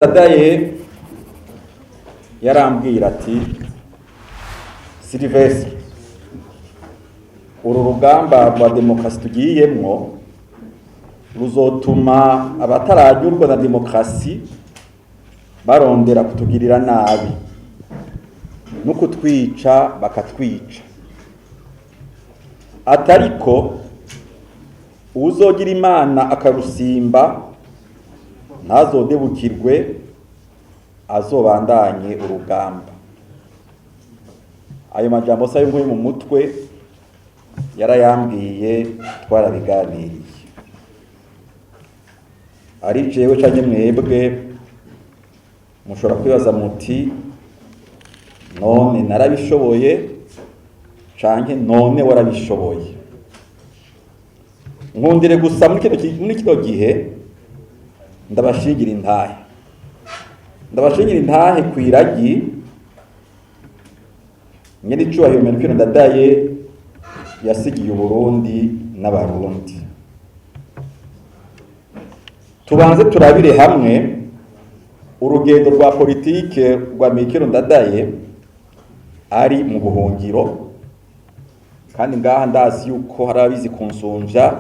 Ndadaye yarambwira ati Sylvestre, uru rugamba rwa demokarasi tugiyemwo ruzotuma abataranyurwa na demokarasi barondera kutugirira nabi no kutwica bakatwica, atariko uzogira Imana akarusimba ntazodebukirwe azobandanye urugamba. Ayo majambo sayo nguye mu mutwe yarayambwiye, twarabiganiriye. Ari jewe canke mwebwe mushobora kwibaza muti none narabishoboye canke none warabishoboye. Nkundire gusa muri kino gihe ndabashingira intahe kwiragi nyene icubahiro Melchior Ndadaye yasigiye Uburundi n'Abarundi. Tubanze turabire hamwe urugendo rwa politike rwa Melchior Ndadaye ari mu buhungiro, kandi ngaha ndazi yuko hari abizi kunsumvya.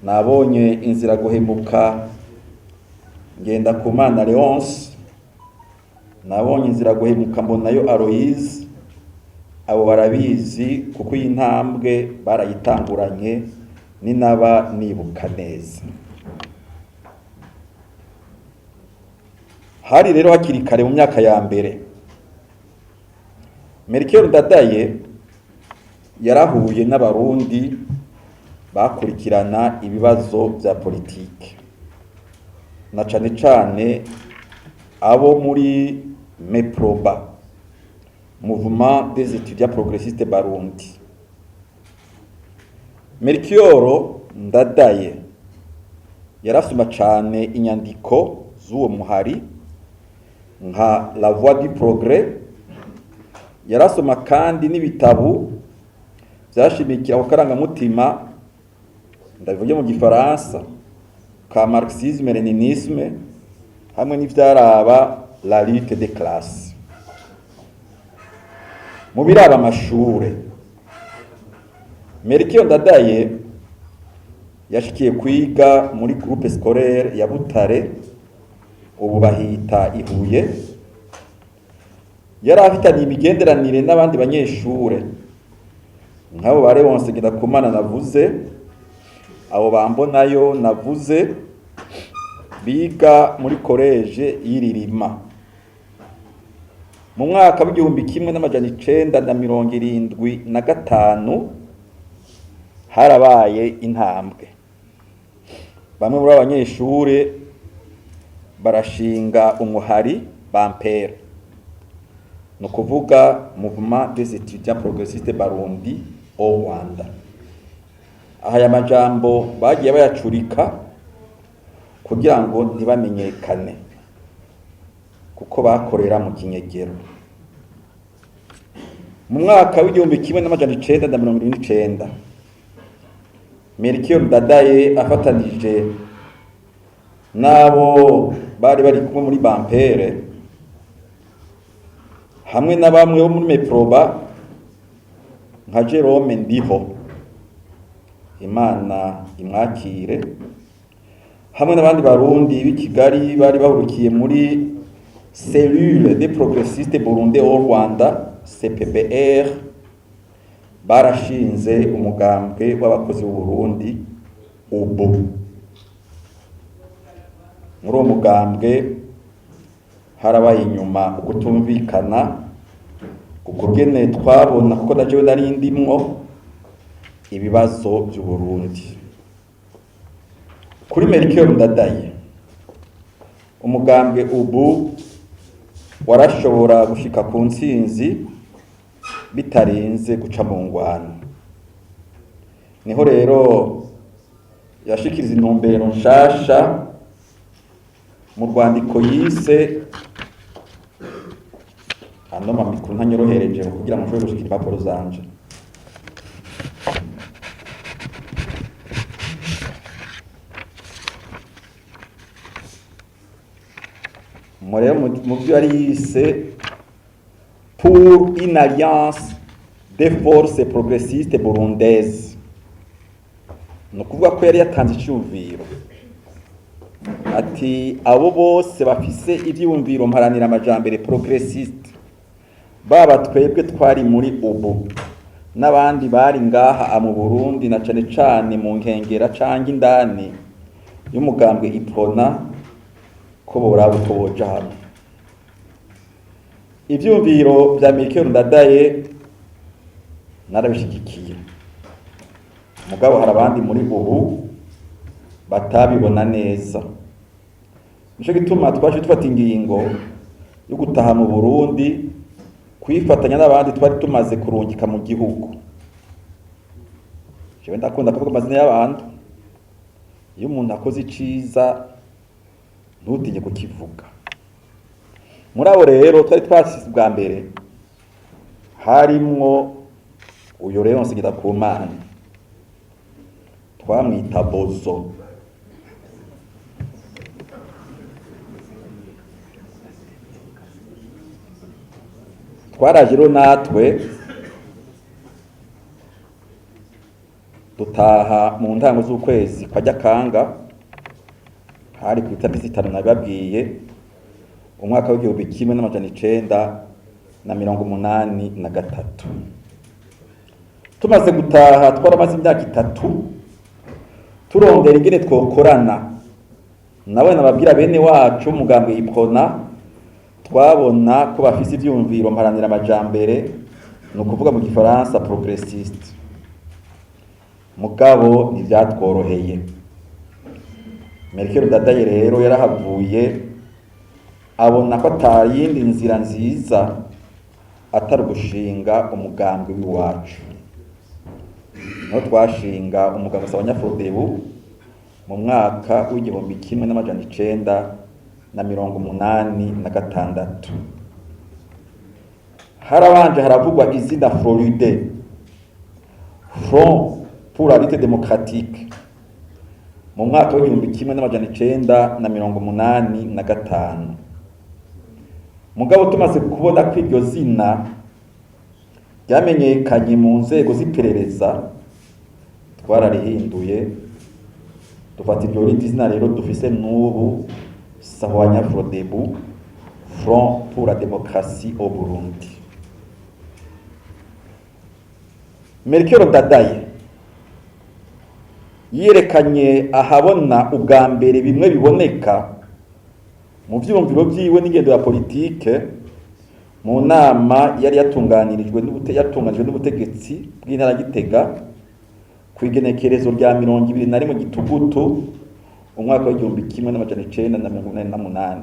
Nabonye inzira guhemuka Ngendakumana Leonce, nabonye inzira guhemuka Mbonayo Aloise. Abo barabizi kuko iyi ntambwe barayitanguranye, ni naba nibuka neza. Hari rero hakiri kare mu myaka ya mbere Melchior Ndadaye yarahuye n'Abarundi bakurikirana ibibazo vya politike, na cane cane abo muri MEPROBA, Mouvement des étudiants progressistes Barundi. Melchior Ndadaye yarasoma cane inyandiko z'uwo muhari nka La Voix du Progrès, yarasoma kandi n'ibitabu vyashimikira ku karangamutima, ndabivuge mu gifaransa, ka marxisme leninisme hamwe n'ivyaraba la lutte des classes. Mu biraba amashure, Melchior Ndadaye yashikiye kwiga muri groupe scolaire ya Butare, ubu bahita Ihuye. Yari afitanye imigenderanire n'abandi banyeshure nk'abo bare bonse Ngendakumana navuze, abo Bambonayo navuze, biga muri college y'Iririma. Mu mwaka w'igihumbi kimwe n'amajana 975 harabaye intambwe. Bamwe muri abanyeshure barashinga umuhari Bampere, no kuvuga Mouvement des étudiants progressistes Barundi au Rwanda. Aha ya majambo bagiye bayacurika kugira ngo ntibamenyekane kuko bakorera mu kinyegero. Mu mwaka w'igihumbi kimwe n'amajana 979 Melchior Ndadaye afatanije nabo bari kumwe muri Bampere hamwe na bamwe bo muri MEPROBA nka Jerome Ndiho, Imana imwakire, hamwe n'abandi Barundi b'i Kigali bari bahurukiye muri Cellule des Progressistes Burundais au Rwanda CPBR, barashinze umugambwe w'abakozi b'u Burundi UBO. Muri uwo mugambwe harabaye inyuma ukutumvikana kukugene twabona kuko najewe nari ndimwo ibibazo by'u Burundi. Kuri Melchior Ndadaye umugambwe ubu warashobora gushika ku ntsinzi bitarenze guca mu ngwano. Niho rero yashikiriza intumbero nshasha mu rwandiko yise, hano mamikuru ntanyorohereje kugira ngo nshobore gushikira impapuro zanje. mu byo yari yise pour une alliance des forces progressistes burundaises. Ni ukuvuga ko yari yatanze icyumviro ati abo bose bafise ibyumviro mparanira amajambere progressiste, baba twebwe twari muri ubu n'abandi bari ngaha mu Burundi, na cane cane mu nkengera canke indani y'umugambwe Iprona, ko boraba uko boja hamwe. Ivyumviro vya Melchior Ndadaye narabishigikiye, mugabo hari abandi muri ubu batabibona neza. Nico gituma twaje dufata ingingo yo gutaha mu Burundi, kwifatanya n'abandi twari tumaze kurungika mu gihugu. Jewe ndakunda kuvuga amazina y'abantu. Iyo umuntu akoze iciza ntutinye kukivuga. Muri abo rero twari twasize bwa mbere harimwo uyo rero Nsigidakumana, twamwita Bozo. Twaraje rero natwe dutaha mu ntango z'ukwezi kwa Nyakanga, hari ku itariki 5 nababwiye, umwaka w'igihumbi kimwe n'amajana 983. Tumaze gutaha twaramaze imyaka 3 turondera ingene twokorana nawe nababwira bene wacu mugambwe Iprona, twabona ko bafise ivyumviro mparanira amajambere, no kuvuga mu gifaransa progressiste. Mugabo ntivyatworoheye. Melchior Ndadaye rero yarahavuye abona ko atayindi nzira nziza atari gushinga umugambi w'iwacu. No twashinga umugambi w'Abanyafrodebu mu mwaka w'igihumbi kimwe n'amajana 986. Harabanje haravugwa izina Floride, Front pour la lutte démocratique, mu mwaka w'igihumbi kimwe n'amajana 985. Mugabo tumaze kubona ko iryo zina ryamenyekanye mu nzego z'iperereza, twararihinduye dufata iryo rindi zina rero dufise n'ubu Sahwanya-Frodebu, Front pour la démocratie au Burundi. Melchior Ndadaye yerekanye ahabona ubwa mbere bimwe biboneka mu vyumviro vyiwe n'ingendo ya politike mu nama yari yatunganijwe n'ubutegetsi bw'intara Gitega ku igenekerezo rya 21 Gitugutu umwaka w'igihumbi kimwe n'amajana 988.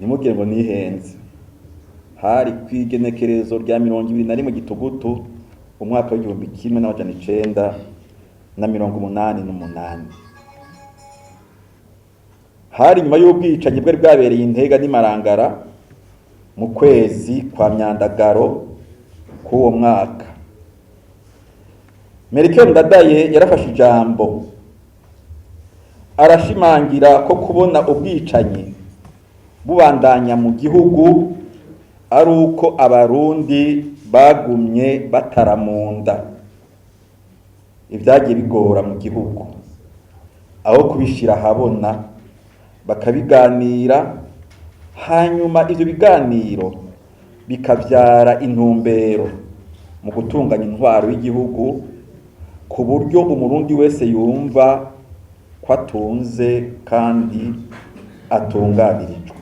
Nimugire ngo nihenze, hari ku igenekerezo rya 21 Gitugutu umwaka w'igihumbi kimwe n'amajana 988. Hari nyuma y'ubwicanyi bwari bwabereye Intega n'Imarangara mu kwezi kwa Myandagaro k'uwo mwaka. Melchior Ndadaye yarafashe ijambo arashimangira ko kubona ubwicanyi bubandanya mu gihugu ari uko abarundi bagumye bataramunda ibyagiye bigora mu gihugu, aho kubishira habona bakabiganira, hanyuma ivyo biganiro bikavyara intumbero mu gutunganya intwaro y'igihugu ku buryo umurundi wese yumva ko atunze kandi atunganirijwe.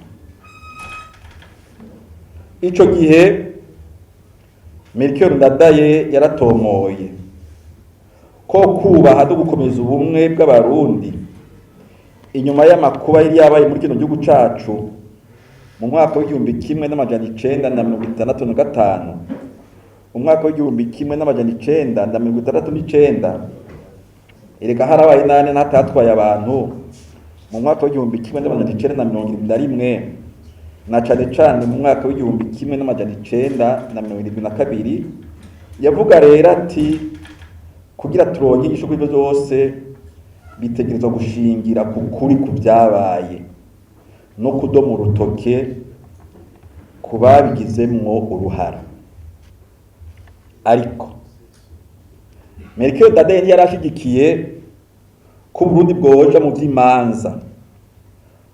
Ico gihe Melchior Ndadaye yaratomoye ko kubaha no gukomeza ubumwe bw'abarundi inyuma y'amakuba yari yabaye muri kino gihugu cacu mu mwaka w'igihumbi kimwe n'amajana 965, umwaka w'igihumbi kimwe n'amajana 969, erega harabaye nane natatwaye abantu mu mwaka w'igihumbi kimwe n'amajana 971, na cane cane mu mwaka w'igihumbi kimwe n'amajana 972. Yavuga rero ati kugira turonke inyishu kuri byose bitegerezwa gushingira ku kuri ku byabaye, no kudoma urutoke ku babigizemwo uruhara. Ariko Melchior Ndadaye ntiyarashigikiye ko Burundi bwoja mu vy'imanza,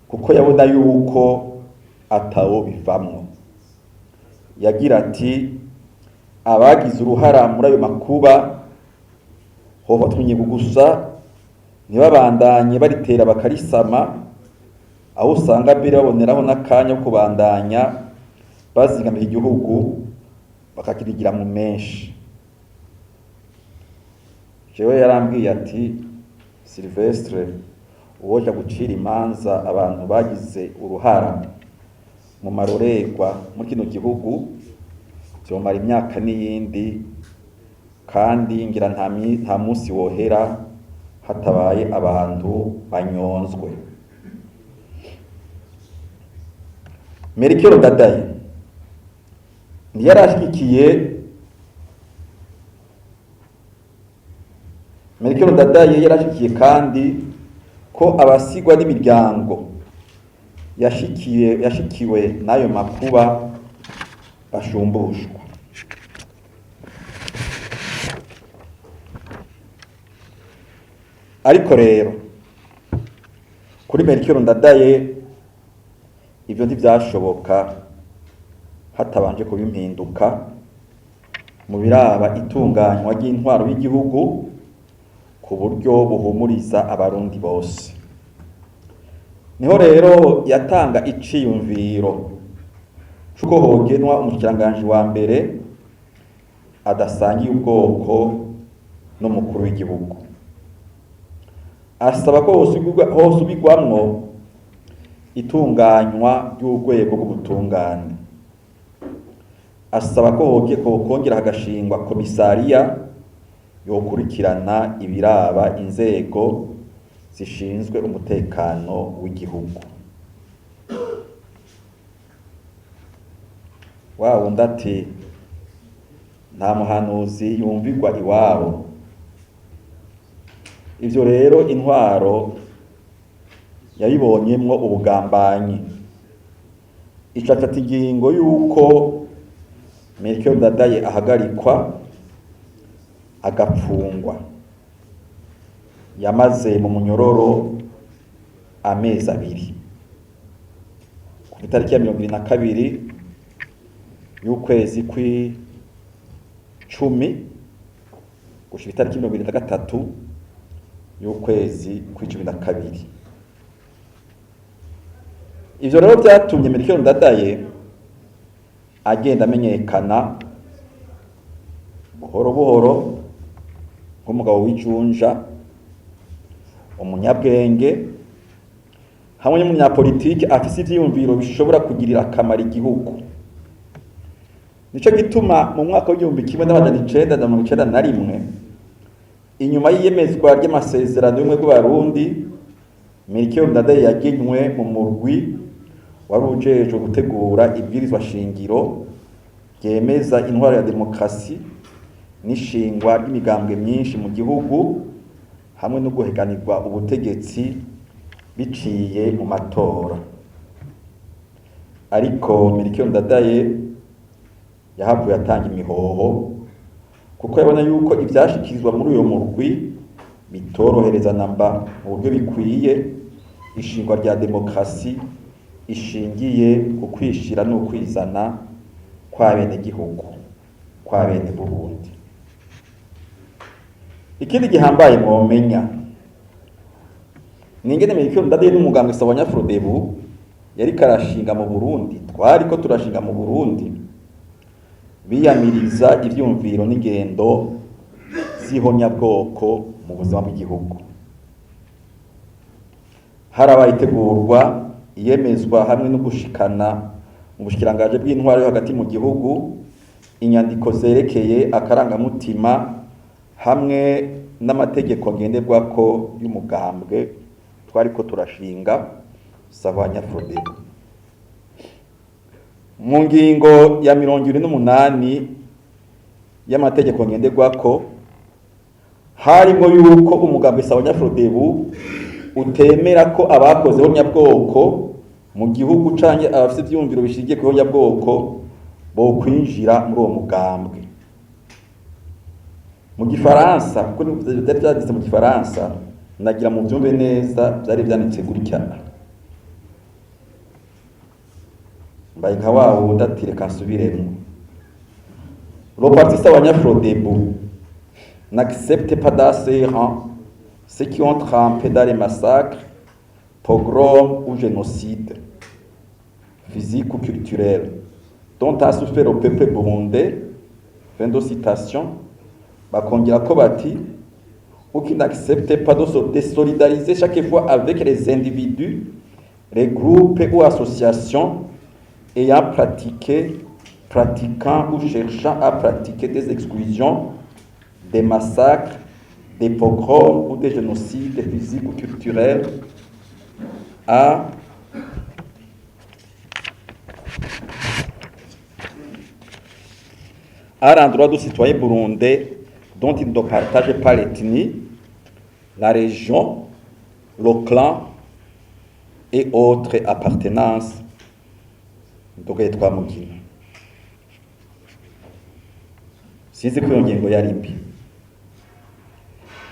kuko yabona yuko atawo bivamwo. Yagira ati abagize uruhara muri ayo makuba hofatwa ingingo gusa, ntibabandanye baritera bakarisama, aho usanga mbere baboneraho n'akanya ko kubandanya bazigamira igihugu bakakirigira mu menshi. Jewe yarambwiye ati Silvestre, uwoja gucira imanza abantu bagize uruhara mu marorerwa muri kino gihugu vyomara imyaka n'iyindi, kandi ngira nta munsi wohera hatabaye abantu banyonzwe. Melchior Ndadaye yarashikiye kandi ko abasigwa n'imiryango yashikiwe n'ayo makuba bashumbushwa. Ariko rero kuri Melchior Ndadaye ivyo ntivyashoboka hatabanje kuba impinduka mu biraba itunganywa ry'intwaro y'igihugu ku buryo buhumuriza abarundi bose. Niho rero yatanga iciyumviro c'uko hogenwa umushikiranganji wa mbere adasangiye ubwoko n'umukuru w'igihugu. Asaba ko hosubirwamwo itunganywa ry'urwego rw'ubutungane. Asaba ko hokongera hagashingwa komisariya yokurikirana ibiraba inzego zishinzwe umutekano w'igihugu. Wundi ati nta muhanuzi yumvirwa iwabo. Ivyo rero intwaro yabibonyemwo ubugambanyi. Icafata ingingo yuko Melchior Ndadaye ahagarikwa agapfungwa. Yamaze mu munyororo amezi 2 ku itariki ya 22 y'ukwezi kw'icumi gushika itariki 23 y'ukwezi kw'icumi-na-2. Ivyo rero vyatumye Melchior Ndadaye agenda amenyekana buhoro buhoro nk'umugabo w'ijunja, umunyabwenge, hamwe n'umunyapolitike afise ivyiyumviro bishobora kugirira akamaro igihugu. Nico gituma mu mwaka w'1991 inyuma y'iyemezwa ry'amasezerano y'ubumwe bw'Abarundi, Melchior Ndadaye yagenywe mu murwi wari ujejwe gutegura ibwirizwa shingiro ryemeza intwaro ya demokarasi n'ishingwa ry'imigambwe myinshi mu gihugu, hamwe no guheganirwa ubutegetsi biciye mu matora. Ariko Melchior Ndadaye yahavuye atanga imihoho, kuko yabona yuko ivyashikirizwa muri uyo murwi bitorohereza namba mu buryo bikwiye ishingwa rya demokarasi ishingiye ku kwishira no kwizana kwa bene gihugu, kwa bene Burundi. Ikindi gihambaye mwomenya ningene Melchior Ndadaye n'umugambwe Sawanya Frodebu yari karashinga mu Burundi, twariko turashinga mu Burundi, biyamiriza ivyumviro n'ingendo z'ihonyabwoko mu buzima bw'igihugu. Harabaye itegurwa, iyemezwa hamwe no gushikana mu bushikirangaje bw'intwaro yo hagati mu gihugu inyandiko zerekeye akarangamutima hamwe n'amategeko ngenderwako y'umugambwe twariko turashinga Sawanya Frodebu. Mu ngingo ya 28 y'amategeko ngenderwako harimo yuko umugambwe Sawanya Frodebu utemera ko abakozeho nyabwoko mu gihugu canke abafite ivyumviro bishingiye ku bwoko bo kwinjira muri uwo mugambwe. Mu gifaransa kuko byari byanditse mu gifaransa nagira mu byumve neza byari byanditse gutya mbaye nka wawo ndatire kansubiremo. Le parti Sawanya-Frodebu n'accepte pas d'assurant ceux qui ont trempé dans les massacres, pogroms ou génocides physiques ou culturels dont a souffert le peuple burundais. Fin de citation. Bakongera ko bati ou qui n'accepte pas de se désolidariser chaque fois avec les individus, les groupes ou associations ayant pratiquant ou cherchant à pratiquer des exclusions, des massacres, des pogroms ou des génocides physiques ou culturels à l'endroit du citoyen burundais dont il ne partage pas l'ethnie, la région, le clan et autres appartenances. Ndogetwa mugina. Sizi ko iyo ngingo yari mbi.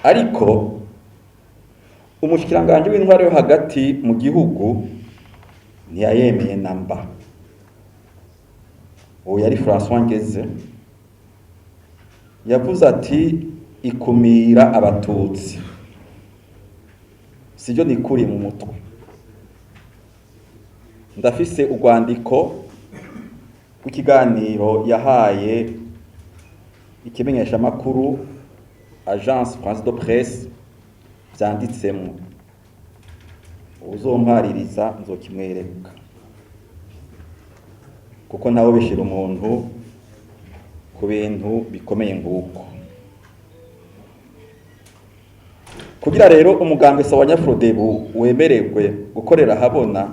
Ariko umushikiranganje w'intwaro yo hagati mu gihugu ntiyayemeye namba. Uwo yari François Ngeze yavuze ati ikumira abatutsi. Sivyo nikuri mu mutwe. Ndafise urwandiko w'ikiganiro yahaye ikimenyesha makuru Agence France de Presse vyanditsemo. Uzompaririza nzokimwereka. Kuko nawe bishira umuntu ku bintu bikomeye nguko. Kugira rero umugambwe Sawanya-Frodebu wemererwe gukorera habona,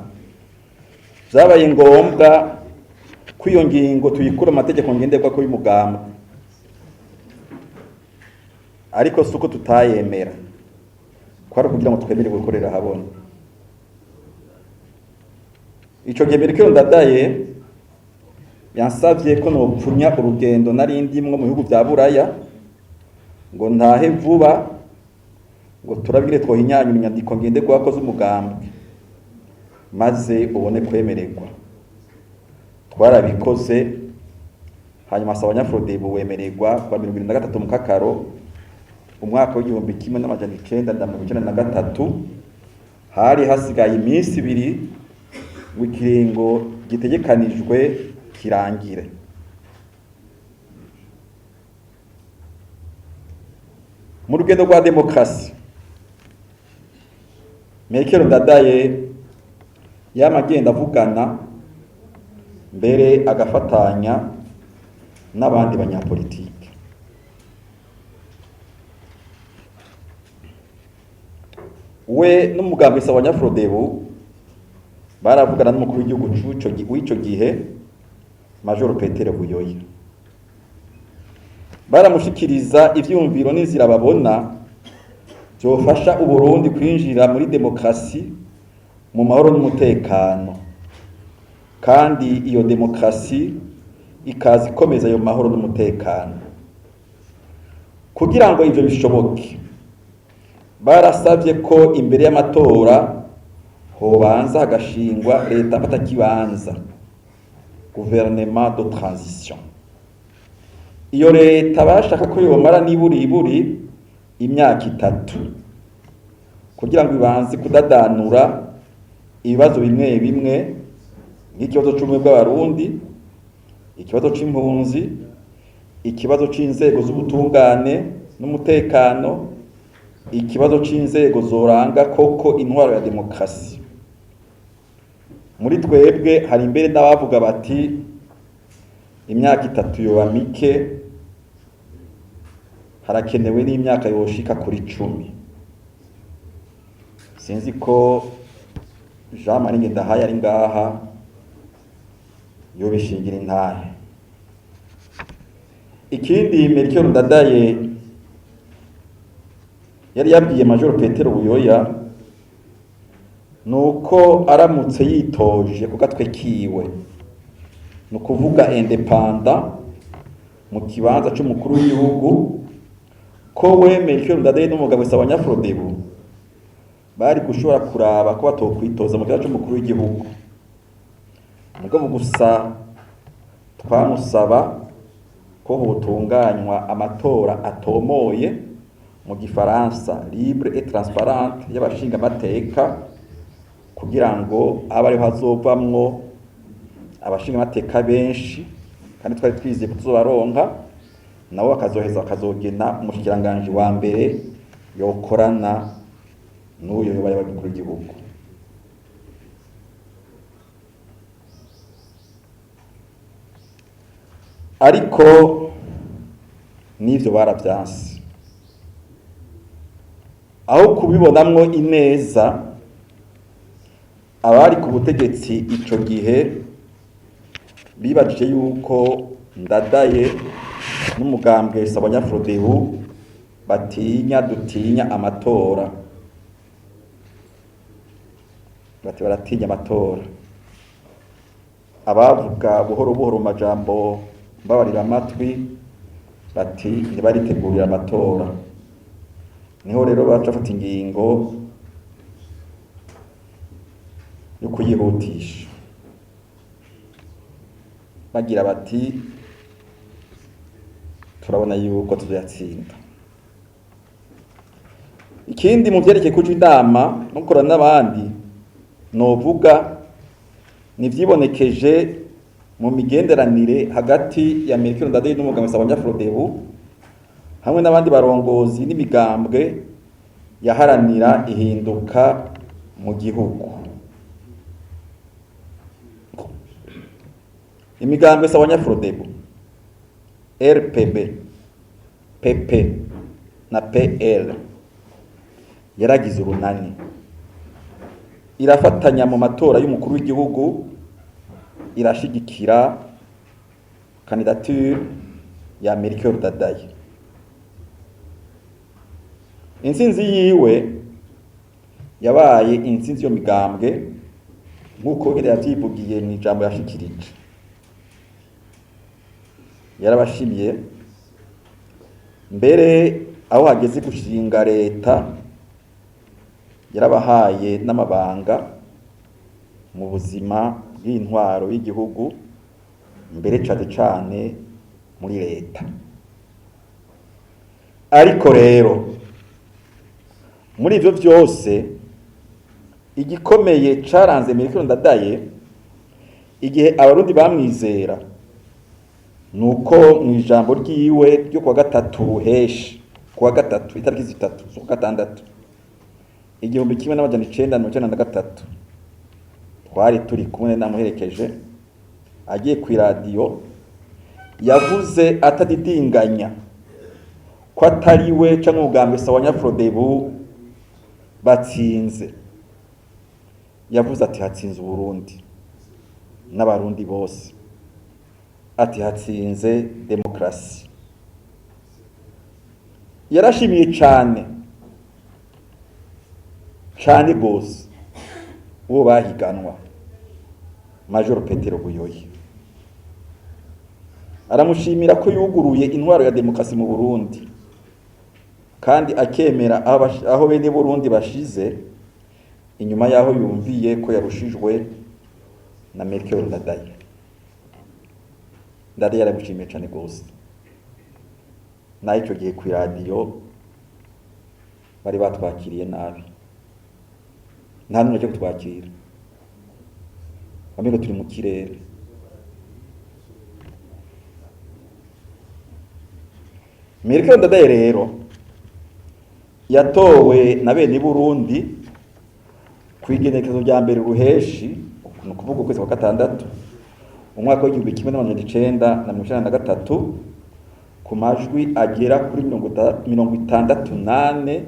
vyabaye ngombwa ko iyo ngingo tuyikura amategeko ngenderwa ko y'umugambwe. Ariko suko tutayemera kwari kugira ngo twemererwe gukorera habona. Ico gihe Melchior Ndadaye yansavye ko nopfunya urugendo narindimwe mu bihugu bya Buraya ngo ntahe vuba ngo turabire twohinyanya inyandiko ngenderwa ko z'umugambwe maze ubone kwemererwa. Twarabikoze hanyuma Sawanya-Frodebu wemererwa kwa 2023 mu Kakaro umwaka w'igihumbi kimwe n'amajana 1993. Hari hasigaye iminsi ibiri w'ikiringo gitegekanijwe kirangire. Mu rugendo rwa demokrasi Melchior Ndadaye yamagenda avugana mbere agafatanya n'abandi banyapolitike. We n'umugambi Sawanya-Frodebu baravugana n'umukuru w'igihugu w'ico gihe Major Petero Buyoya. Baramushikiriza ivyumviro n'inzira babona byofasha Uburundi kwinjira muri demokrasi mu mahoro n'umutekano, kandi iyo demokrasi ikaza ikomeza ayo mahoro n'umutekano. Kugira ngo ivyo bishoboke, barasavye ko imbere y'amatora hobanza hagashingwa leta mfatakibanza, gouvernement de transition. Iyo leta bashaka ko yomara niburi imyaka 3 kugira ngo ibanze kudadanura ibibazo bimwe bimwe nk'ikibazo c'ubumwe bw'abarundi, ikibazo c'impunzi, ikibazo c'inzego z'ubutungane n'umutekano, ikibazo c'inzego zoranga koko intwaro ya demokrasi. Muri twebwe hari imbere n'abavuga bati imyaka 3 yoba mike, harakenewe n'imyaka yoshika kuri 10. Sinzi ko Jean Marie Ngendahaye ari ngaha yobishingira intahe. Ikindi Melchior Ndadaye yari yabwiye Major Petero Buyoya nuko aramutse yitoje ku gatwe kiwe, ni ukuvuga indepanda mu kibanza c'umukuru w'igihugu, ko we Melchior Ndadaye n'umugabo Sawanya-Frodebu bari gushobora kuraba ko batokwitoza mu kibanza c'umukuru w'igihugu. Mugabo gusa twamusaba ko hotunganywa amatora atomoye, mu gifaransa libre et transparente, y'abashinga amateka, kugira ngo abe ariho hazovamwo abashinga amateka benshi, kandi twari twizeye ko tuzobaronka, nabo bakazoheza bakazogena umushikiranganji wa mbere yokorana n'uyo yobaye w'umukuru w'igihugu. Ariko n'ivyo baravyanse, aho kubibonamwo ineza abari ku butegetsi ico gihe bibajije yuko Ndadaye n'umugambwe Sawanya-Frodebu dutinya amatora, bati baratinya amatora. Abavuga buhoro buhoro mu majambo mbabarira amatwi bati ntibaritegurira amatora. Niho rero baca bafata ingingo yo kuyihutisha, bagira bati turabona yuko tuzoyatsinda. Ikindi mu vyerekeye kuja inama no gukorana n'abandi, novuga nivyibonekeje mu migenderanire hagati ya Melchior Ndadaye n'umugabo Sawanya-Frodebu hamwe n'abandi barongozi n'imigambwe yaharanira ihinduka mu gihugu. Imigambwe Sawanya-Frodebu, RPB, PP na PL yaragize urunani, irafatanya mu matora y'umukuru w'igihugu, irashigikira candidature ya Melchior Ndadaye. Intsinzi yiwe yabaye intsinzi yo migambwe nk'uko yari yavyivugiye mu ijambo yashikirije. Yarabashimiye mbere aho hageze gushinga leta, yarabahaye n'amabanga mu buzima bw'intwaro y'igihugu, mbere cane cane muri leta. Ariko rero muri ivyo vyose igikomeye caranze Melchior Ndadaye igihe abarundi bamwizera, nuko mu ijambo ryiwe ryo kuwa gatatu ruheshi, kuwa gatatu itariki zitatu z'ukwa gatandatu 1993, twari turi kumwe namuherekeje agiye ku radio, yavuze atadidinganya ko atari we canke umugambwe Sawanya-Frodebu batsinze. Yavuze ati hatsinze Uburundi n'abarundi bose, ati hatsinze demokrasi. Yarashimiye cane gose uwo bahiganwa Major Petero Buyoya, aramushimira ko yuguruye intwaro ya demokrasi mu Burundi, kandi akemera aho bene Burundi bashize, inyuma yaho yumviye ko yarushijwe na Melchior Ndadaye. Ndadaye yaramushimiye cane gose, na ico gihe ku radio bari batwakiriye nabi, nta numwe cyo kutwakira, amigo turi mu kirere. Melchior Ndadaye rero yatowe na bene Burundi kwigenekezo rya mbere ruheshi, no kuvuga ukwezi kwa gatandatu umwaka w'igihumbi kimwe n'amajana icenda na mirongo icenda na gatatu, ku majwi agera kuri 68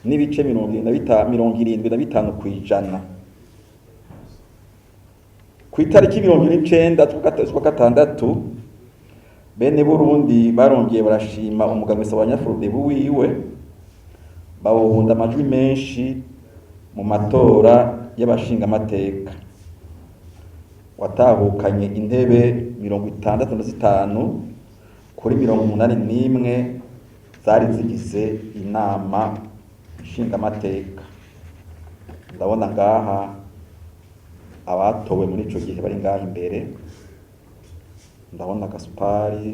n'ibice 75 kw'ijana. Ku itariki 29 z'ukwa gatandatu bene Burundi barongeye barashima umugambwe Sawanya-Frodebu wiwe, bawuhunda amajwi menshi mu matora y'abashingamateka watahukanye intebe 65 kuri 81 zari zigize inama nshingamateka. Ndabona ngaha abatowe muri ico gihe bari ngaha imbere, ndabona Gaspari,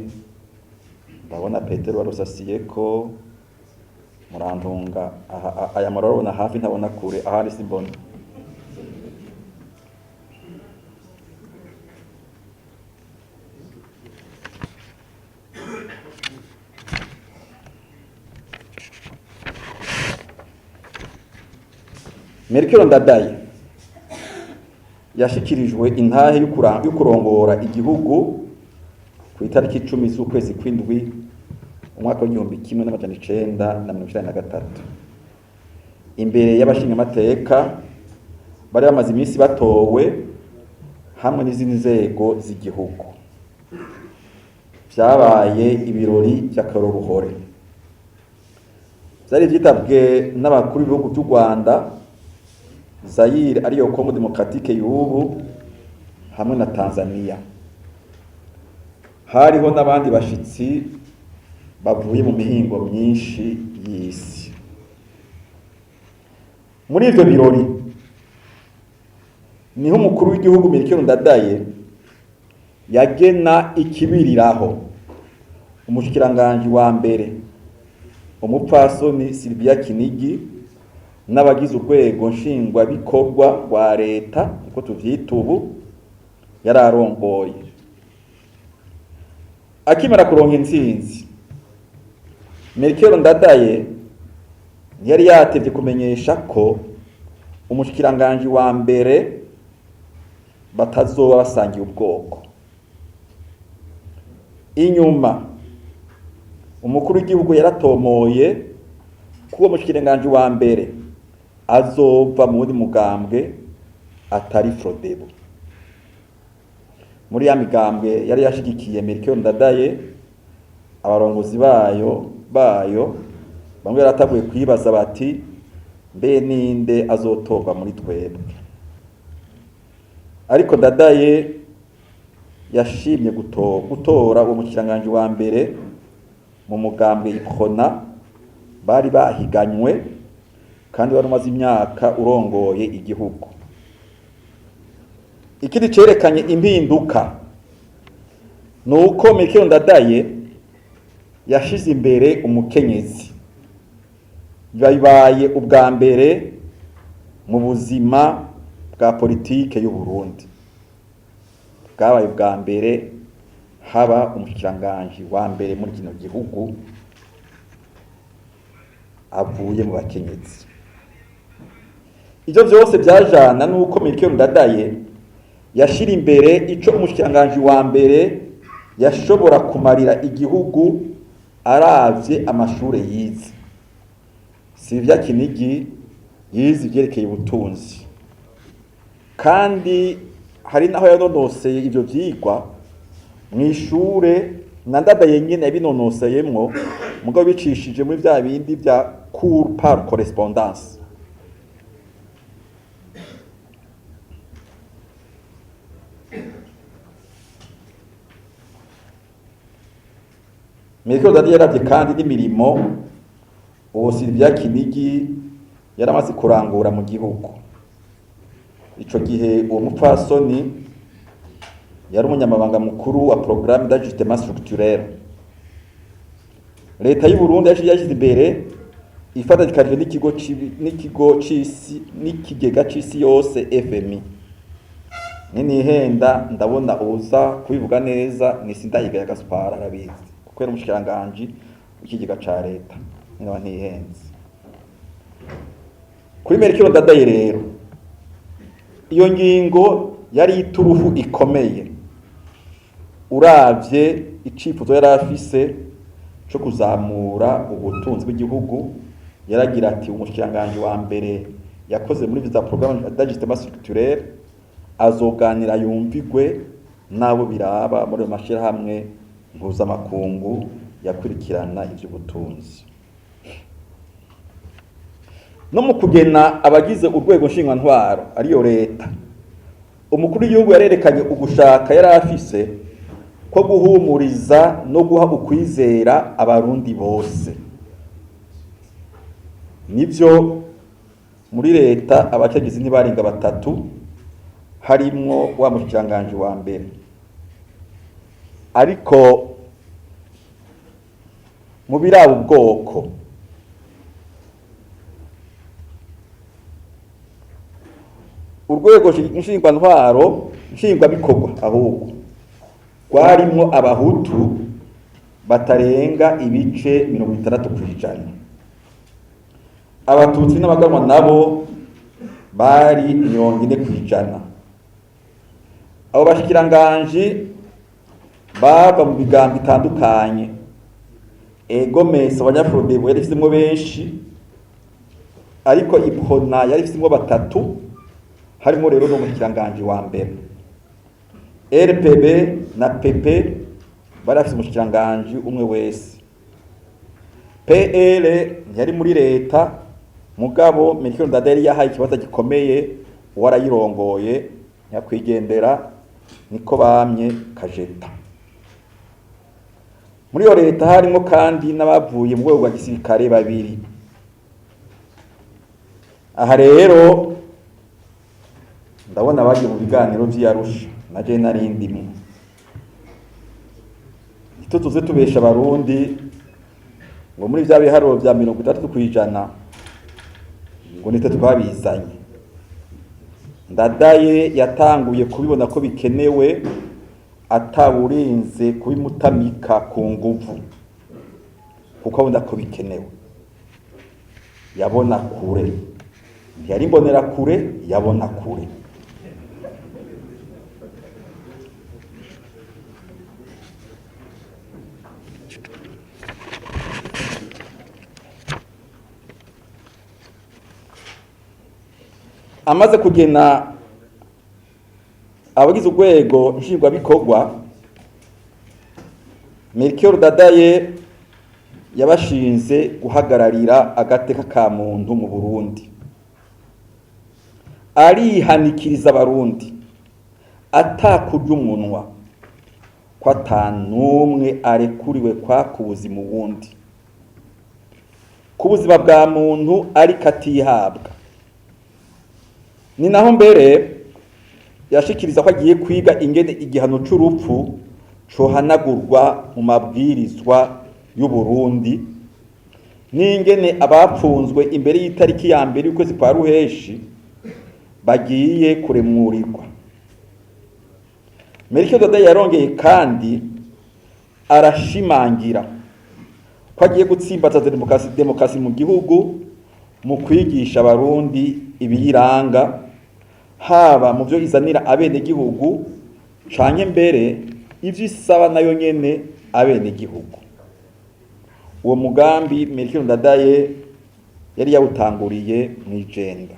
ndabona Petero Warusasiyeko, Murantunga, aya marorona hafi ntabona kure, ahari simbona. Melchior Ndadaye yashikirijwe intahe y'ukurongora igihugu ku itariki 10 z'ukwezi kw'indwi umwaka w'1993 imbere y'abashingamateka bari bamaze iminsi batowe hamwe n'izindi nzego z'igihugu. Vyabaye ibirori vy'akaroruhore, vyari vyitabwe n'abakuru b'ibihugu by'u Rwanda, Zaire ariyo Congo Democratique y'ubu hamwe na Tanzania. Hariho n'abandi bashitsi bavuye mu mihingo myinshi y'isi. Muri ivyo birori niho umukuru w'igihugu Melchior Ndadaye yagena ikibiriraho umushikiranganje wa mbere umupfasoni Sylvia Kinigi n'abagize urwego nshingwa bikorwa rwa leta uko tuvyita ubu yararongoye. Akimara kuronka intsinzi, Melchior Ndadaye yari yatevye kumenyesha ko umushikiranganje wa mbere batazoba basangiye ubwoko. Inyuma umukuru w'igihugu yaratomoye kuwo mushikiranganje wa mbere azova muri mugambwe atari Frodebo. Muri ya migambwe yari yashigikiye Melchior Ndadaye, abarongozi bayo bamwe yaratabuye kwibaza bati mbe ninde azotorwa muri twebwe. Ariko Ndadaye yashimye gutora uwo mushikiranganje wa mbere mu mugambwe Iprona bari bahiganywe kandi wari umaze imyaka urongoye igihugu. Ikindi cerekanye impinduka nuko Melchior Ndadaye yashize imbere umukenyezi. Bibaye ubwa mbere mu buzima bwa politike y'u Burundi. Bwabaye ubwa mbere haba umushikiranganje wa mbere muri kino gihugu avuye mu bakenyezi. Ivyo vyose byajana nuko Melchior Ndadaye yashira imbere ico umushikiranganje wa mbere yashobora kumarira igihugu aravye amashure yize. Sylvia Kinigi yize ivyerekeye ubutunzi, kandi hari naho yanonoseye ivyo vyigwa mwishure na Ndadaye nyene yabinonoseyemwo, mugabo bicishije muri vya bindi vya cours par correspondance. Melchior Ndadaye yaravye kandi n'imirimo uwo Sylvia Kinigi yaramaze kurangura mu gihugu. Ico gihe uwo mupfasoni yari umunyamabanga mukuru wa programme d'ajustement structurel. Leta y'u Burundi yashize imbere ifatanyije n'ikigo c'isi n'ikigega c'isi yose FMI. Nihenda ndabona uza kubivuga neza ni Sindayiga ya Gaspar arabizi kuko yari umushikiranganje w'ikigega ca leta. Niba ntihenze kuri Melchior Ndadaye rero iyo ngingo yari iturufu ikomeye uravye icifuzo yari afise cyo kuzamura ubutunzi bw'igihugu. Yaragira ati umushikiranganje wa mbere yakoze muri za programme d'ajustement structurel azoganira yumvigwe nabo biraba muri mashira hamwe mpuzamakungu yakurikirana ivy'ubutunzi. no mu kugena abagize urwego nshingwantwaro ariyo leta. Umukuru w'igihugu yarerekanye ugushaka yari afise ko guhumuriza no guha ukwizera abarundi bose. Nivyo muri leta abakegizi ntibarenga batatu, harimwo wa mushikiranganji wa mbere. Ariko mu biraba ubwoko, urwego nshingwantwaro nshingwabikorwa ahubwo rwarimwo abahutu batarenga ibice 60%. Abatutsi n'abaganwa nabo bari 40%. Abo bashikiranganji bava mu bigambo bitandukanye. Egomesa abanyafrodebo yari ifitemo benshi, ariko Ipona yari ifitemo batatu, harimo rero n'umushikiranganji wa mbere. RPB na PP bari afite umushikiranganji umwe wese. PL yari muri leta, mugabo Melchior Ndadaye yahaye ikibazo gikomeye warayirongoye nyakwigendera niko bamye Kajeta. Muri yo leta harimo kandi n'abavuye mu rwego rwa gisirikare babiri. Aha rero ndabona bagiye mu biganiro vy'Arusha na je narindimwe. Tutuze tubesha abarundi ngo muri vya biharuro vya 30% ngo nite twabizanye. Ndadaye yatanguye kubibona ko bikenewe ataburinze kubimutamika ku nguvu, kuko abona ko bikenewe. Yabona kure, ntiyari mbonera kure, yabona kure. Amaze kugena abagize urwego nshingwabikorwa, Melchior Ndadaye yabashinze guhagararira agateka ka muntu mu Burundi. Arihanikiriza abarundi atakurya umunwa ko atanumwe arekuriwe kwaka ubuzima uwundi, ku buzima bwa muntu ariko atihabwa. Ni naho mbere yashikiriza ko agiye kwiga ingene igihano c'urupfu cohanagurwa mu mabwirizwa y'u Burundi, n'ingene abapfunzwe imbere y'itariki ya mbere y'ukwezi kwa Ruheshi bagiye kuremurirwa. Melchior Ndadaye yarongeye kandi arashimangira ko agiye gutsimbaza demokarasi mu gihugu mu kwigisha abarundi ibiyiranga, haba mu byo izanira abene gihugu canke mbere ivyo isaba nayo nyene abene gihugu. Uwo mugambi Melchior Ndadaye yari yawutanguriye mw'ijenda.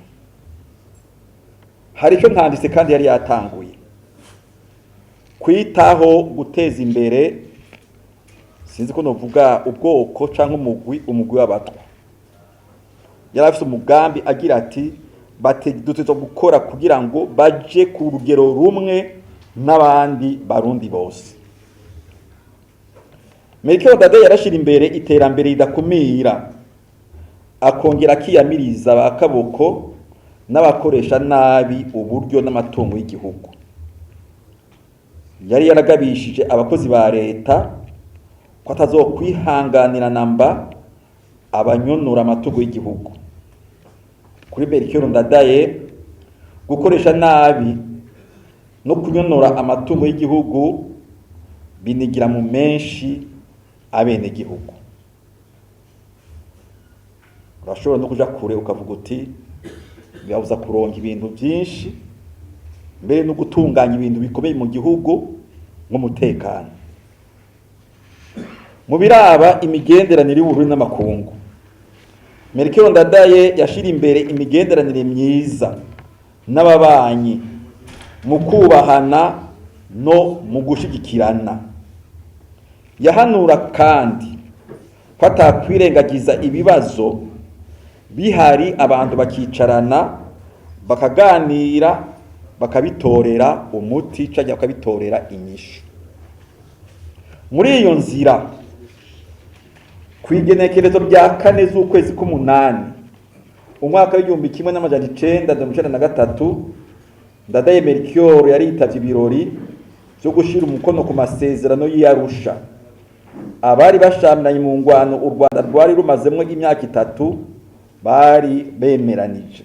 Hari icyo ntanditse kandi yari yatanguye kwitaho guteza imbere, sinzi ko novuga ubwoko canke umugwi w'abatwa. Yari afite umugambi agira ati duteze gukora kugira ngo baje ku rugero rumwe n'abandi barundi bose. Melchior Ndadaye yarashira imbere iterambere ridakumira, akongera akiyamiriza abakaboko n'abakoresha nabi uburyo n'amatungo y'igihugu. Yari yaragabishije abakozi ba leta ko atazokwihanganira namba abanyonora amatungo y'igihugu. Kuri Melchior Ndadaye gukoresha nabi no kunyonora amatungo y'igihugu binigira mu menshi abene gihugu. Urashobora no kuja kure ukavuga uti bibabuza kuronka ibintu byinshi, mbere no gutunganya ibintu bikomeye mu gihugu nk'umutekano. Mu biraba imigenderanire y'Uburundi n'amakungu, Melchior Ndadaye yashira imbere imigenderanire myiza n'ababanyi mu kubahana no mu gushigikirana. Yahanura kandi ko atakwirengagiza ibibazo bihari abantu bakicarana bakaganira bakabitorera umuti cyangwa bakabitorera inyishu. Muri iyo nzira ku igenekerezo rya 4 z'ukwezi k'umunani umwaka w'1993 Ndadaye Melchior yaritavye ibirori byo gushira umukono ku masezerano y'Arusha. Abari bashamiranye mu ngwano u Rwanda rwari rumazemwe imyaka 3 bari bemeranije.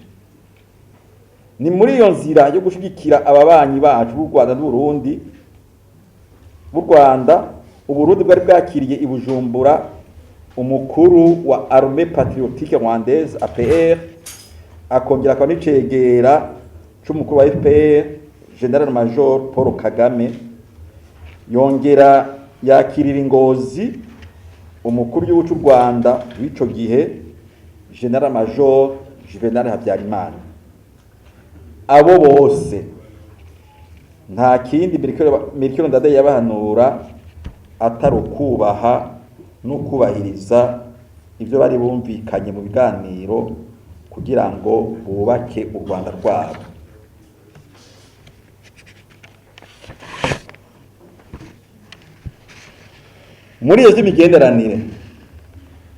Ni muri iyo nzira yo gushigikira ababanyi bacu b'u Rwanda n'Uburundi Uburundi bwari bwakiriye i Bujumbura umukuru wa Armée Patriotique Rwandaise APR, akongera akaba n'icegera c'umukuru wa FPR General Major Paul Kagame, yongera yakirira Ngozi umukuru w'igihugu cy'u Rwanda w'ico gihe General Major Juvenal Habyarimana. Abo bose nta kindi Melchior Ndadaye yabahanura atari ukubaha no kubahiriza ibyo bari bumvikanye mu biganiro kugira ngo bubake u Rwanda rwabo. Muri iyo z'imigenderanire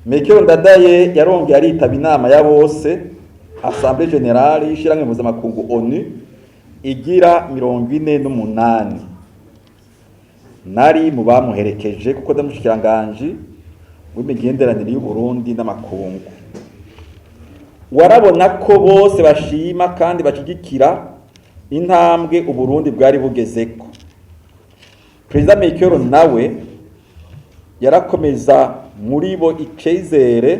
Melchior Ndadaye yarongeye aritaba inama ya bose Assemblée Générale y'ishiramwe mpuzamakungu ONU igira 48. Nari mu bamuherekeje kuko ndamushikiranganje w'imigenderanire y'u Burundi n'amakungu. Warabona ko bose bashima kandi bashigikira intambwe u Burundi bwari bugezeko. President Melchior nawe yarakomeza muri bo icezere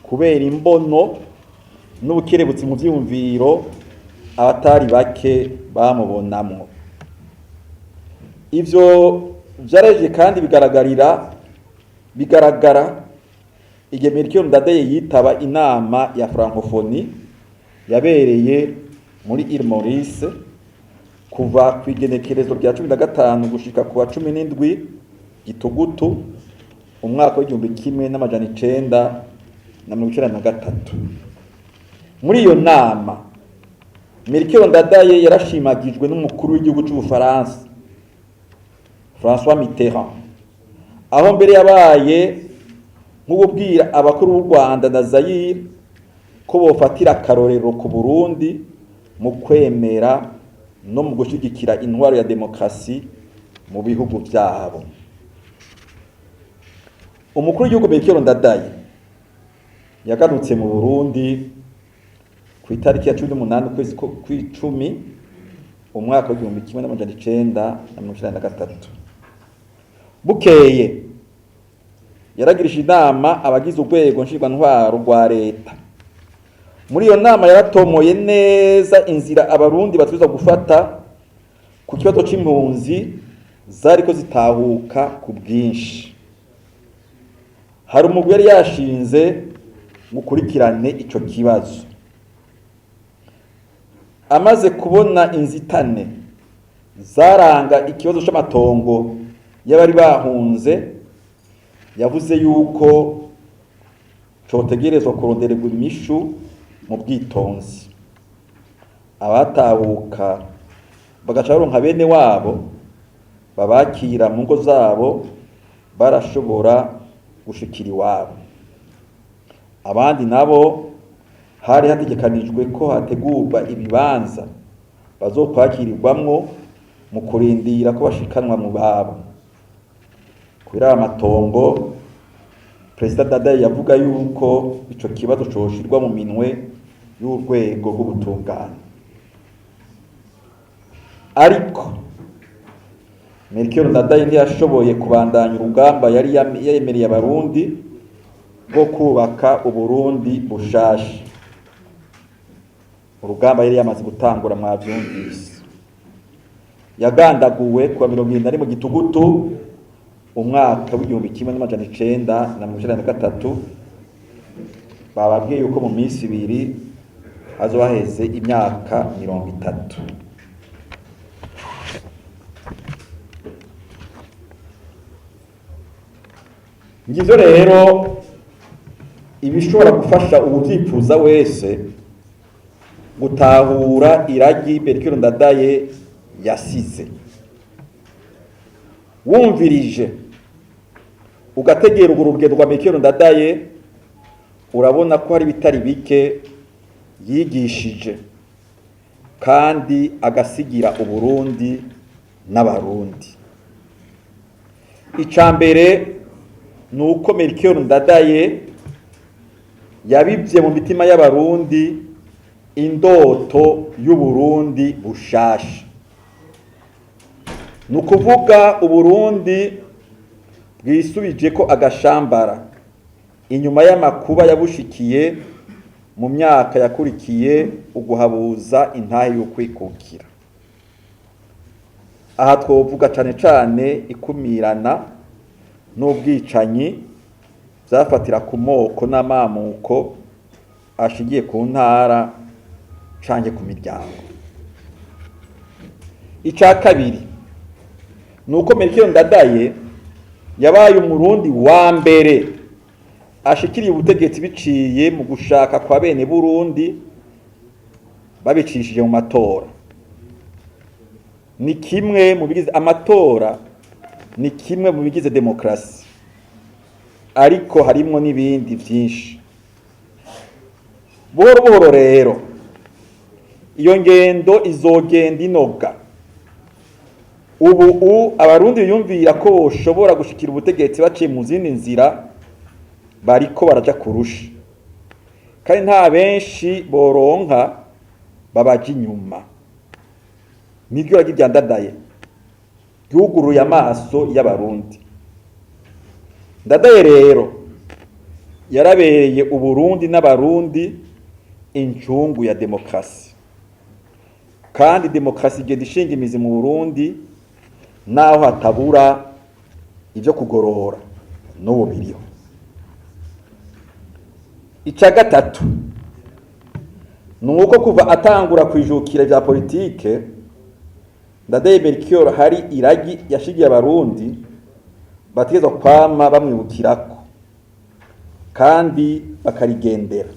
kubera imbono n'ubukerebutsi mu vyumviro abatari bake bamubonamwo. Ivyo vyareje kandi bigaragara igihe Melchior Ndadaye yitaba inama ya Francophonie yabereye muri Île Maurice kuva ku igenekerezo rya 15 gushika ku wa 17 Gitugutu umwaka w'1993. Muri iyo nama Melchior Ndadaye yarashimagijwe n'umukuru w'igihugu cy'u Bufaransa François Mitterrand, aho mbere yabaye nk'ububwira abakuru b'u Rwanda na Zaire ko bofatira akarorero ku Burundi mu kwemera no mu gushigikira intwaro ya demokrasi mu bihugu byabo. Umukuru w'igihugu Melchior Ndadaye yagarutse mu Burundi ku itariki ya 18 ukwezi kw'icumi umwaka w'1993. Bukeye yaragirije inama abagize urwego nshingwantwaro rwa leta. Muri iyo nama yaratomoye neza inzira abarundi batuza gufata ku kibazo c'impunzi zariko zitahuka ku bwinshi. Hari umugwi yari yashinze gukurikirane ico kibazo. Amaze kubona inzitane zaranga ikibazo c'amatongo y'abari bahunze, yavuze yuko cotegerezwa kurondererwa imishu mu bwitonzi. Abatabuka bagaca baronka bene wabo babakira mu ngo zabo barashobora gushikira iwabo. Abandi nabo hari hategekanijwe ko hategurwa ibibanza bazokwakirirwamwo mu kurindira ko bashikanwa mu babo. Kubera amatongo President Ndadaye yavuga yuko ico kibazo coshirwa mu minwe y'urwego rw'ubutungane. Ariko Melchior Ndadaye ntiyashoboye kubandanya urugamba yari yemereye abarundi bwo kubaka Uburundi bushasha. Urugamba yari yamaze gutangura mwavyumvise. Yagandaguwe kwa 71 Gitugutu umwaka w'1993. Bababwiye yuko mu minsi 2 hazohaheze imyaka 30. Ngivyo rero ibishobora gufasha uwuvyifuza wese gutahura iragi Melchior Ndadaye yasize. Wumvirije ugategera urwo rugendo rwa Melchior Ndadaye, urabona ko hari bitari bike yigishije kandi agasigira Uburundi n'abarundi. Icambere nuko Melchior Ndadaye yabivye mu mitima y'abarundi indoto y'Uburundi bushasha. Nukuvuga Uburundi bwisubije ko agashambara inyuma y'amakuba yabushikiye mu myaka yakurikiye uguhabuza intahe yo kwikukira. Aha twovuga cane cane ikumirana n'ubwicanyi vyafatira ku moko n'amamuko ashigiye ku ntara canke ku miryango. Ica kabiri nuko Melchior Ndadaye yabaye umurundi wa mbere ashikiriye ubutegetsi biciye mu gushaka kwa bene Burundi babicishije mu matora. Ni kimwe mu bigize amatora, ni kimwe mu bigize demokrasi, ariko harimo n'ibindi vyinshi. Buhoro buhoro rero iyo ngendo izogenda inoga. Ubu abarundi yumvira ko boshobora gushikira ubutegetsi baciye mu zindi nzira bariko baraja kurusha, kandi nta benshi boronka babaje inyuma. Niryo ragi rya Ndadaye ryuguruye amaso y'abarundi. Ndadaye rero yarabereye Uburundi n'abarundi incungu ya demokrasi, kandi demokrasi igenda ishinga imizi mu Burundi naho hatabura ivyo kugorora n'ubu biriho. Ica gatatu nuko kuva atangura kwijukira vya politike, Ndadaye Melchior hari iragi yashigiye abarundi bategezwa kwama bamwibukirako kandi bakarigendera.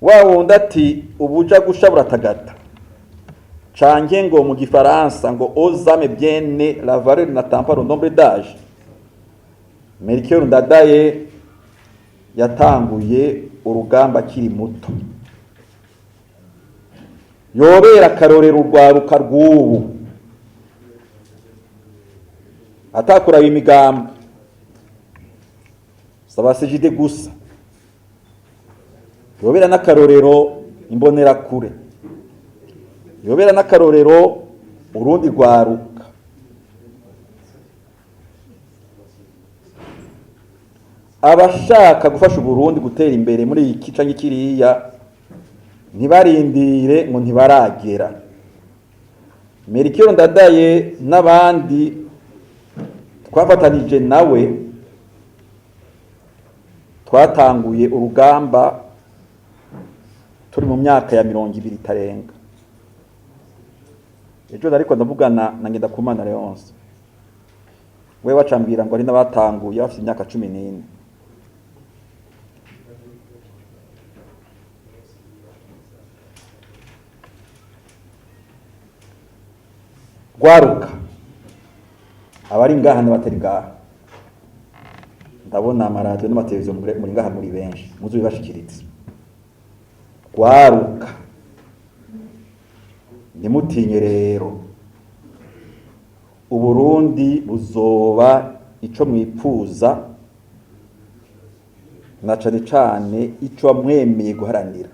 Wa wundi ati ubuja gusha buratagata, canke ngo mu gifaransa ngo aux âmes bien la valeur n'attend pas le nombre d'âge. Melchior Ndadaye yatanguye urugamba akiri muto. Yobera akarorero urwaruka rw'ubu atakuraba imigambi sabasejide gusa, yobera n'akarorero imbonerakure, yobera n'akarorero urundi rwaruka. Abashaka gufasha Uburundi gutera imbere muri iki canke kiriya ntibarindire ngo ntibaragera. Melchior Ndadaye n'abandi twafatanije nawe twatanguye urugamba turi mu myaka ya 20 itarenga. Ejo ariko ndavugana na Ngendakumana Leonce, we wacambira ngo ari n'abatanguye bafite imyaka 14. Gwaruka abari ngaha n'abatari ngaha, ndabona amaradiyo n'amateleviziyo muri ngaha muri benshi, muzo bibashikiritse. Gwaruka ntimutinye rero, Uburundi buzoba ico mwipfuza na cane cane ico mwemeye guharanira.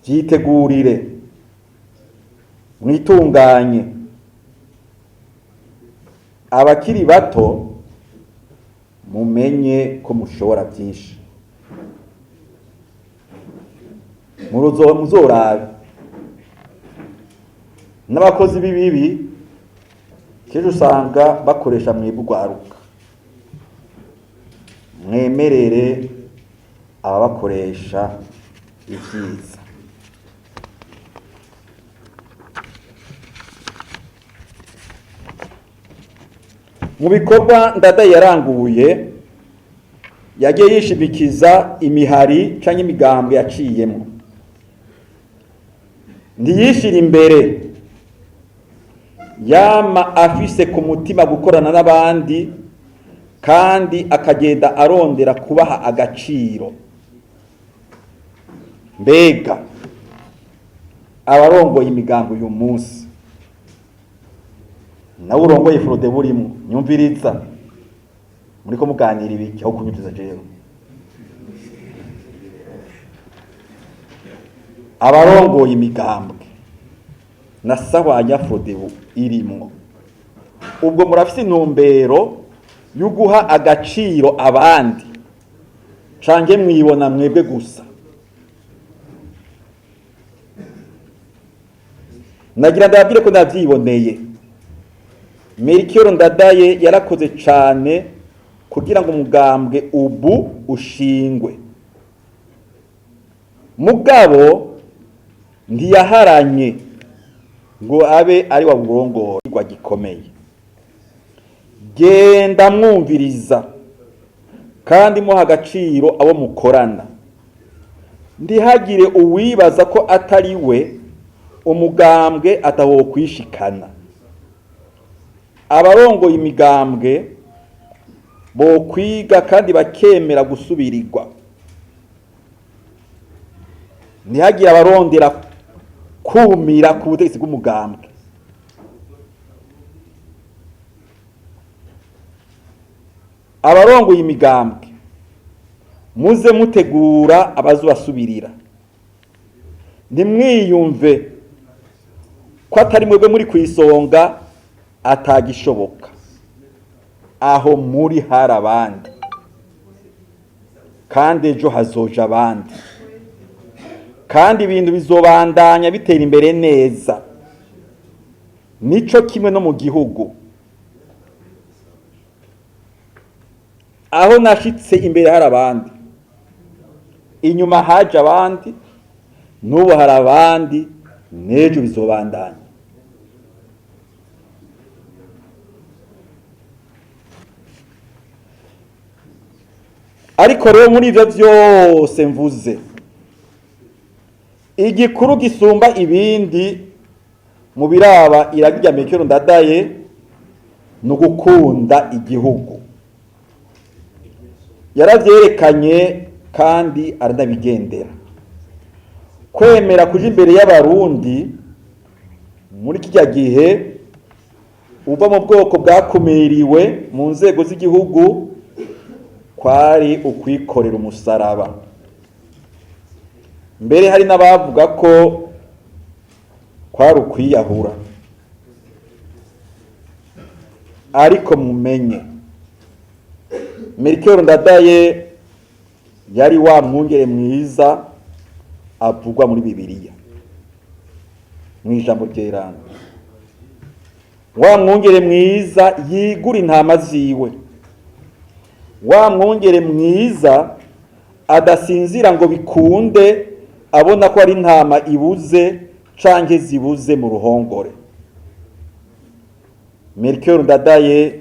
Vyitegurire, mwitunganye. Abakiri bato mumenye ko mushobora byinshi. Muzorabe n'abakozi b'ibibi kejo usanga bakoresha mwibugwaruka. Mwemerere ababakoresha ivyiza. mu bikorwa Ndadaye yaranguye yagiye yishimikiza imihari canke imigambwe yaciyemo, ntiyishira imbere, yama afise ku mutima gukorana n'abandi kandi akagenda arondera kubaha agaciro. Mbega abarongoye imigambo uyu munsi, nawe urongoye Frode burimo, nyumviriza, muriko muganira ibiki aho kunyumviriza jewe? Abarongoye imigambwe na sahwanya Frode irimo, ubwo murafise intumbero yo guha agaciro abandi canke mwibona mwebwe gusa? Nagira ndababwire ko ndavyiboneye. Melchior Ndadaye yarakoze cane kugira ngo umugambwe ubu ushingwe, mugabo ntiyaharanye ngo abe ari wa burongorwa gikomeye. Genda mwumviriza kandi muha agaciro abo mukorana, ndihagire uwibaza ko atari we umugambwe ataho kwishikana. Abarongoye imigambwe bo kwiga kandi bakemera gusubirirwa, ntihagire abarondera kumira ku butegetsi bw'umugambwe. Abarongoye imigambwe muze mutegura abazubasubirira, ntimwiyumve ko atari mwebwe muri kwisonga atagishoboka. Aho muri hari abandi kandi ejo hazoja abandi, kandi ibintu bizobandanya bitera imbere neza. Nico kimwe no mu gihugu, aho nashitse imbere hari abandi, inyuma haje abandi, n'ubu hari abandi, n'ejo bizobandanya. Ariko rero muri ivyo vyose mvuze, igikuru gisumba ibindi mu biraba iragirya Melchior Ndadaye no gukunda igihugu. Yaravyerekanye kandi aranabigendera. Kwemera kuja imbere y'abarundi muri kijya gihe uva mu bwoko bwakumiriwe mu nzego z'igihugu kwari ukwikorera umusaraba. Mbere hari n'abavuga ko kwari ukwiyahura. Ariko mumenye, Melchior Ndadaye yari wa mwungere mwiza avugwa muri Bibiliya mu ijambo ry'Iranga, wa mwungere mwiza yigura intama ziwe, wa mwungere mwiza adasinzira ngo bikunde abona ko ari intama ibuze canke zibuze mu ruhongore. Melchior Ndadaye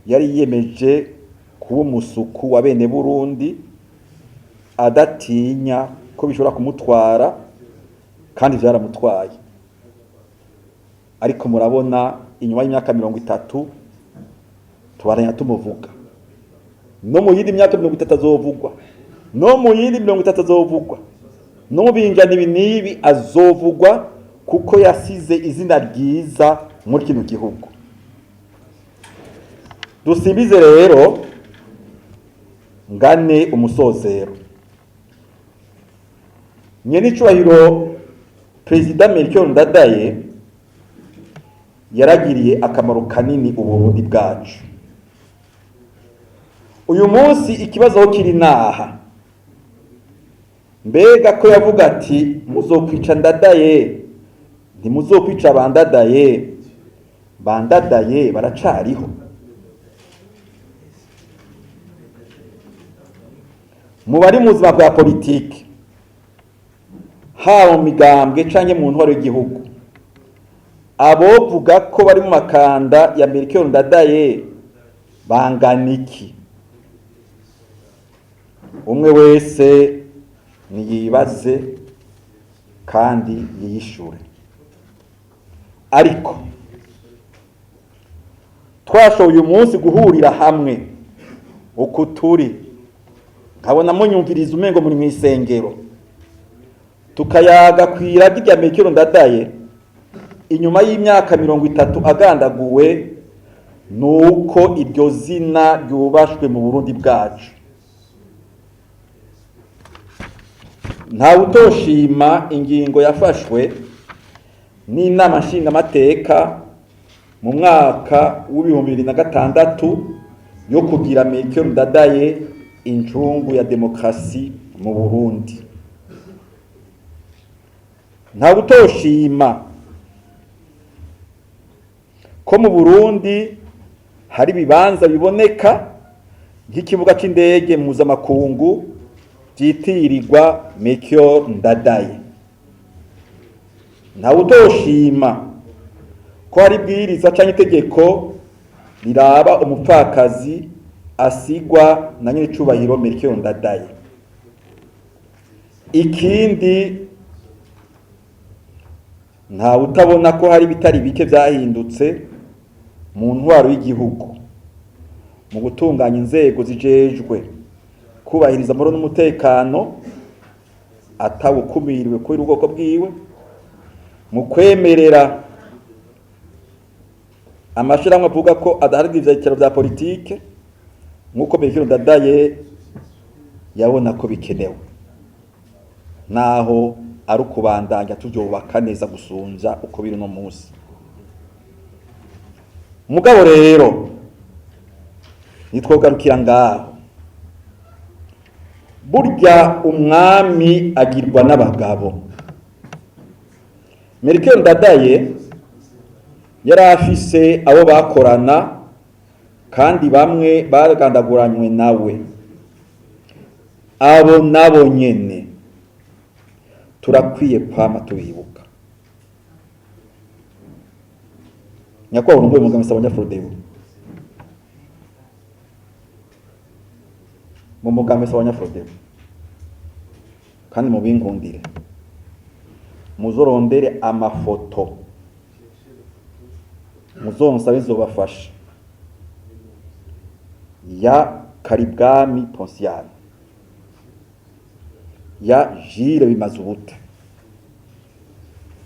yari yiyemeje kuba umusuku wa bene Burundi, adatinya ko bishobora kumutwara, kandi vyaramutwaye. Ariko murabona inyuma y'imyaka 30 tubaranya tumuvuga, no mu yindi myaka 30 azovugwa, no mu yindi 30 azovugwa, no mu binjana nibi azovugwa, kuko yasize izina ryiza muri kino gihugu. Dusimbize rero ngane umusozero. Nyenicubahiro Perezida Melchior Ndadaye yaragiriye akamaro kanini Uburundi bwacu. Uyu munsi ikibazo aho kiri naha, mbega ko yavuga ati muzokwica Ndadaye ntimuzokwica Bandadaye, Bandadaye baracariho. Mu bari mu buzima bwa politiki, haba mu migambwe canke mu ntwaro y'igihugu, abovuga ko bari mu makanda ya Melchior Ndadaye bangana iki? Umwe wese niyibaze kandi yiyishure. Ariko twashoboye uyu munsi guhurira hamwe uku turi, nkabona munyumviriza umengo muri mw'isengero, tukayaga kw'iragi rya Melchior Ndadaye inyuma y'imyaka 30 agandaguwe, nuko iryo zina ryubashwe mu Burundi bwacu. Nta utoshima ingingo yafashwe n'inama nshingamateka mu mwaka w'2006 yo kugira Melchior Ndadaye incungu ya demokrasi mu Burundi. Nta utoshima ko mu Burundi hari bibanza biboneka nk'ikibuga c'indege mpuzamakungu vyitirirwa Melchior Ndadaye. Nta utoshima ko hari bwiriza canke itegeko riraba umupfakazi asigwa na nyine cubahiro Melchior Ndadaye. Ikindi, nta utabona ko hari bitari bike vyahindutse mu ntwaro y'igihugu mu gutunganya inzego zijejwe kubahiriza amahoro n'umutekano atawukumiriwe kubera ubwoko bwiwe, mu kwemerera amashirahamwe avuga ko adaharanira ivyicaro vya politike nk'uko Melchior Ndadaye yabona ko bikenewe, naho ari ukubandanya tuvyubaka neza gusumvya uko biri no munsi. Mugabo rero nitwogarukira ngaho, burya umwami agirwa n'abagabo. Melchior Ndadaye yari afise abo bakorana kandi bamwe bagandaguranywe nawe. Abo nabo nyene turakwiye kwama tubibuka. Nyakubahwa urungoye Mugambwe Sabanya-Frodebu, mu Mugambwe Sabanya-Frodebu, kandi mubinkundire muzorondere amafoto muzonsabe zobafasha ya Karibwami Ponsiano, ya Jire Bimazubuta,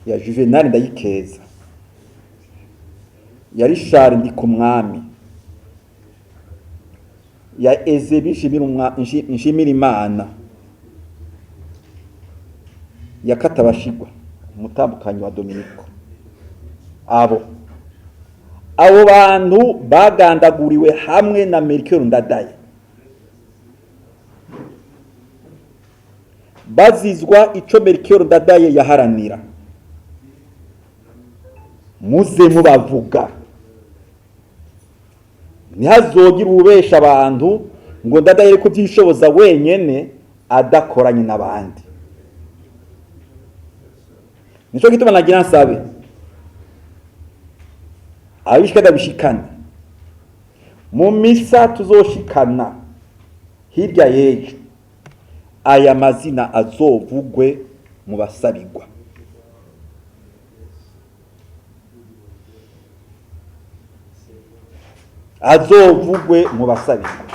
ya Juvenal Ndayikeza, ya Richard Ndikumwami, ya Ezebi Nshimirimana, ya Katabashigwa umutambukanyi wa Dominiko. Abo bantu bagandaguriwe hamwe na Melchior Ndadaye, bazizwa ico Melchior Ndadaye yaharanira. Muze mubavuga, ntihazogira ubesha abantu ngo Ndadaye ko vyishoboza wenyene adakoranye n'abandi. Nico gituma nagira nsabe abishikada bishikana mu misa tuzoshikana hirya yejo, aya mazina azovugwe mu basabigwa. Azovugwe mu basabigwa.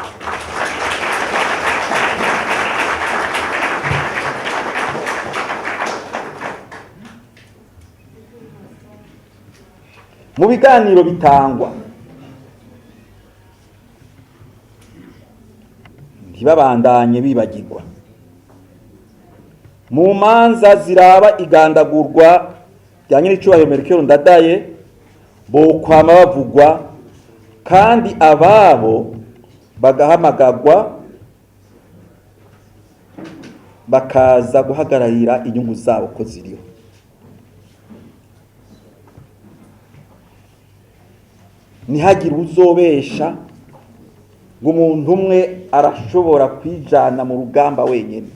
Mu biganiro bitangwa ntibabandanye bibagirwa. Mu manza ziraba igandagurwa rya nyiricubahiro Melchior Ndadaye bokwama bavugwa, kandi ababo bagahamagagwa bakaza guhagararira inyungu zabo ko ziriho. Ntihagire uzobesha ngo umuntu umwe arashobora kwijana mu rugamba wenyene.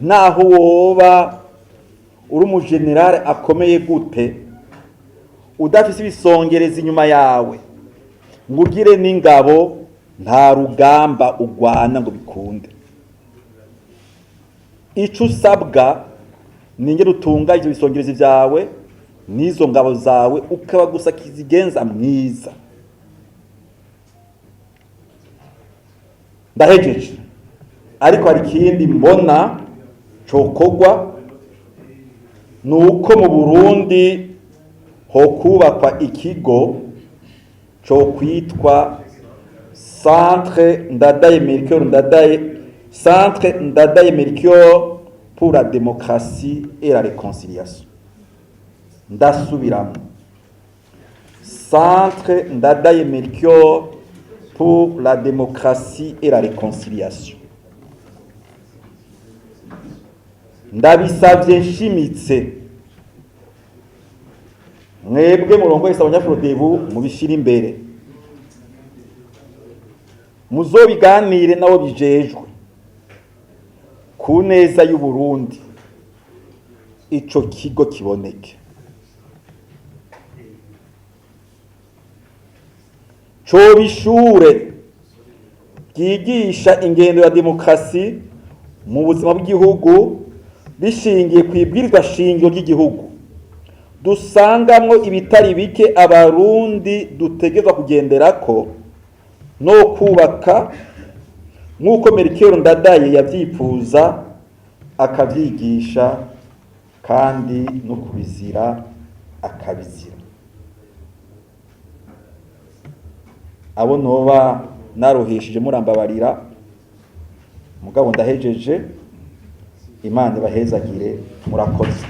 Naho woba uri umugenerale akomeye gute, udafise ibisongereza inyuma yawe, ngo ugire n'ingabo nta rugamba ugwana ngo bikunde. Ico usabwa ni ingene utunganya ivyo bisongerezi vyawe n'izo ngabo zawe ukaba gusa kizigenza mwiza. Ndahejeje, ariko hari ikindi mbona cokogwa, nuko mu Burundi hokubakwa ikigo cokwitwa Centre Ndadaye Melchior pour la démocratie et la réconciliation. Ndasubiramo, Centre Ndadaye Melchior pour la démocratie et la réconciliation. Ndabisavye nshimitse mwebwe murongo wese abanyaprodebu mubishira imbere, muzobiganire nabo bijejwe ku neza y'u Burundi, ico kigo kiboneke. Coba ishure ryigisha ingendo ya demokarasi mu buzima bw'igihugu bishingiye ku ibwirizwa shingiro ry'igihugu, dusangamwo ibitari bike abarundi dutegerezwa kugenderako no kubaka nk'uko Melchior Ndadaye yavyifuza akavyigisha, kandi no kubizira akabizira. Abo noba naruhishije murambabarira, mugabo ndahejeje. Imana ibahezagire, murakoze.